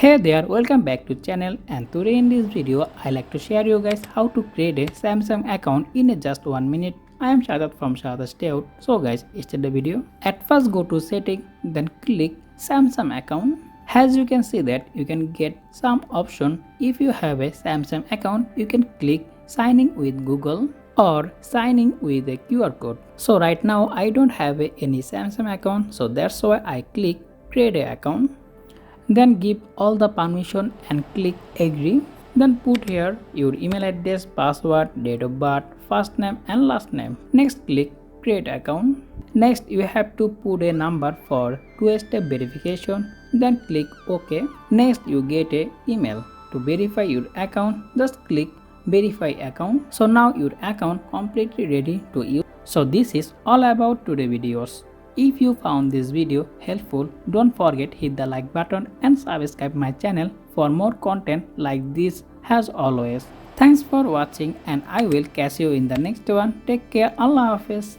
Hey there, welcome back to channel, and today in this video I like to share you guys how to create a Samsung account in just 1 minute. I am Shadat from SHADAT'S DAYOUT. So guys, start the video. At first go to setting, then click Samsung account. As you can see that you can get some option. If you have a Samsung account, you can click signing with Google or signing with a QR code. So right now I don't have any Samsung account, so that's why I click create a account. Then give all the permission and click agree. Then put here your email address, password, date of birth, first name and last name. Next click create account. Next you have to put a number for two-step verification. Then click OK. Next you get a email to verify your account. Just click verify account. So now your account completely ready to use. So this is all about today's videos. If you found this video helpful, don't forget hit the like button and subscribe my channel for more content like this as always. Thanks for watching and I will catch you in the next one. Take care. Allah Hafiz.